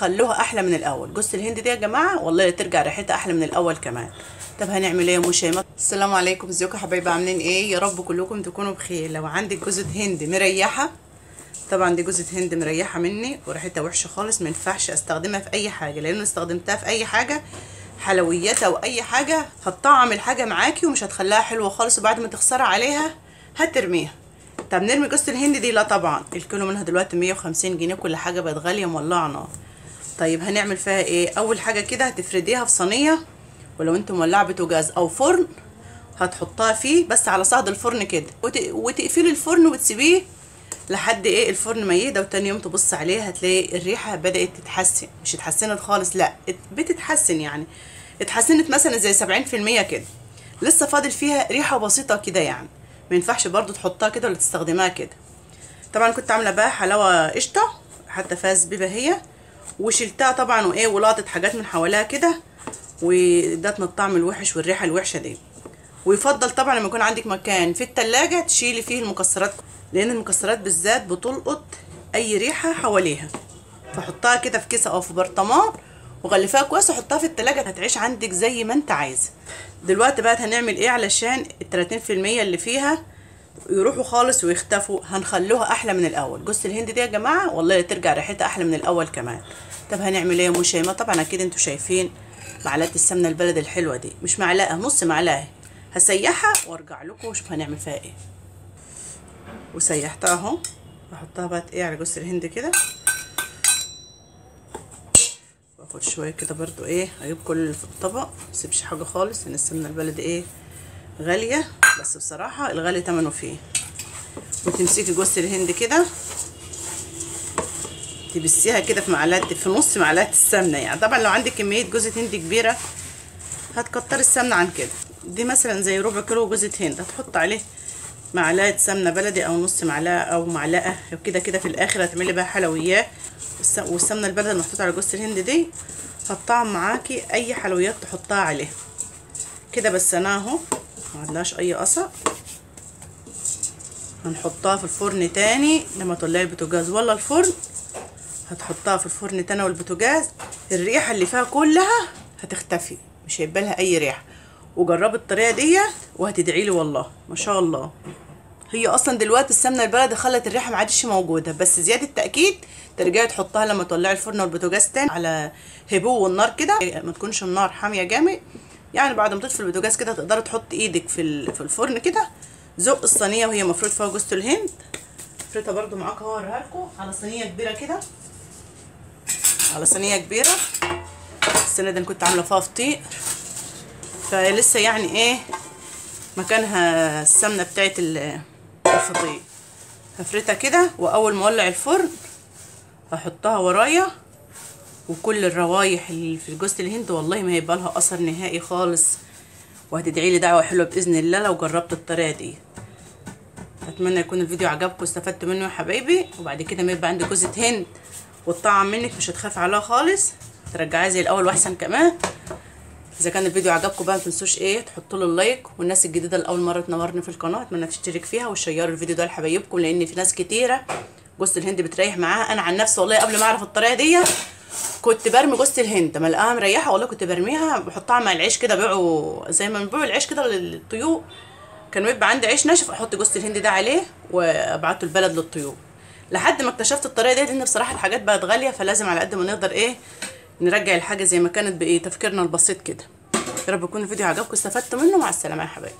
خلوها احلى من الاول. جوز الهند دي يا جماعه والله ترجع ريحتها احلى من الاول كمان. طب هنعمل ايه يا ام شيماء؟ السلام عليكم، ازيكم يا حبايبي، عاملين ايه؟ يا رب كلكم تكونوا بخير. لو عندك جوزة هند مريحه، طبعا دي جوزة هند مريحه مني وريحتها وحشه خالص، ما ينفعش استخدمها في اي حاجه، لان استخدمتها في اي حاجه حلويات او اي حاجه هتطعم الحاجه معاكي ومش هتخليها حلوه خالص، وبعد ما تخسري عليها هترميها. طب نرمي جوزة الهند دي؟ لا طبعا، الكيلو منها دلوقتي 150 جنيه، كل حاجه بقت غاليه مولعه نار. طيب هنعمل فيها ايه؟ اول حاجه كده هتفرديها في صينيه، ولو انت مولعه بوتاجاز او فرن هتحطها فيه بس على صهد الفرن كده، وتقفلي الفرن وتسيبيه لحد ايه الفرن ما يهدى، وتاني يوم تبص عليه هتلاقي الريحه بدات تتحسن. مش اتحسنت خالص، لا بتتحسن، يعني اتحسنت مثلا زي 70% كده، لسه فاضل فيها ريحه بسيطه كده يعني. ما ينفعش برضو تحطها كده ولا تستخدمها كده. طبعا كنت عامله بقى حلاوه قشطه، حتى فيها زبيبه هي، وشلتها طبعا وايه ولقطت حاجات من حواليها كده، وادتنا الطعم الوحش والريحه الوحشه دي. ويفضل طبعا لما يكون عندك مكان في التلاجة تشيلي فيه المكسرات، لان المكسرات بالذات بتلقط اي ريحه حواليها. فحطها كده في كيسه او في برطمان وغلفيها كويس وحطها في التلاجة، هتعيش عندك زي ما انت عايزه. دلوقتي بقى هنعمل ايه علشان ال 30% اللي فيها يروحوا خالص ويختفوا؟ هنخلوها احلى من الاول. جوز الهند دي يا جماعه والله ترجع ريحتها احلى من الاول كمان. طب هنعمل ايه يا ام شيماء؟ طبعا اكيد انتوا شايفين معلقه السمنه البلدي الحلوه دي، مش معلقه، نص معلقه، هسيحها وارجع لكم واشوف هنعمل فيها ايه. وسيحتها اهو، بحطها بقى ايه على جوز الهند كده، واخد شويه كده برضو ايه، اجيب كل اللي في الطبق، مسيبش حاجه خالص، لان السمنه البلدي ايه غاليه، بس بصراحه الغالي ثمنه فيه. وتمسكي جوز الهند كده تبسيها كده في معلقه، في نص معلقه السمنه يعني. طبعا لو عندك كميه جوزة هند كبيره هتكتري السمنه عن كده. دي مثلا زي ربع كيلو جوزة هند، هتحط عليه معلقه سمنه بلدي او نص معلقه او معلقه كده كده. في الاخر هتعملي بقى حلويات، والسمنه البلدي المحطوطه على جوز الهند دي هتطعم معاكي اي حلويات تحطها عليها كده. بس انا اهو ما عندناش اي قصع. هنحطها في الفرن تاني لما تطلعي البوتاجاز ولا الفرن، هتحطها في الفرن تاني والبوتاجاز، الريحه اللي فيها كلها هتختفي، مش هيبقى لها اي ريحه. وجربي الطريقه دي وهتدعي لي والله ما شاء الله. هي اصلا دلوقتي السمنه البلدي خلت الريحه ما عادش موجوده، بس زياده تاكيد ترجعي تحطها لما تولعي الفرن والبوتاجاز تاني على هبو والنار كده، ما تكونش النار حاميه جامد يعني. بعد ما تطفي البوتاجاز كده تقدري تحطي ايدك في الفرن كده، زق الصينيه وهي مفروض فيها جوز الهند. افردها برده معاكم هوريها لكم على صينيه كبيره كده، على صينيه كبيره. الصينيه دي انا كنت عامله فيها فطير، فلسه يعني ايه مكانها السمنه بتاعت الفطير. هفردها كده، واول ما اولع الفرن هحطها ورايا، وكل الروايح اللي في جوز الهند والله ما هيبقى لها اثر نهائي خالص. وهتدعي لي دعوه حلوه باذن الله لو جربت الطريقه دي. اتمنى يكون الفيديو عجبكم واستفدتوا منه يا حبايبي. وبعد كده ما يبقى عندك جوزة هند والطعم منك مش هتخاف عليها خالص، ترجعيها زي الاول واحسن كمان. اذا كان الفيديو عجبكم بقى ما تنسوش ايه تحطوا له اللايك، والناس الجديده اللي اول مره تنورني في القناه اتمنى تشترك فيها وتشيروا الفيديو ده لحبايبكم، لان في ناس كتيره جوز الهند بتريح معاها. انا عن نفسي والله قبل ما اعرف الطريقه دي كنت برمي جوز الهند، ما الاقيها مريحه والله كنت برميها بحطها مع العيش كده، بيعوا زي ما بنبيعوا العيش كده للطيور، كان بيبقى عندي عيش ناشف احط جوز الهند ده عليه وابعته البلد للطيور. لحد ما اكتشفت الطريقه دي، لان بصراحه الحاجات بقت غاليه، فلازم على قد ما نقدر ايه نرجع الحاجه زي ما كانت بايه تفكيرنا البسيط كده. يا رب يكون الفيديو عجبكم استفدتوا منه. مع السلامه يا حبايبي.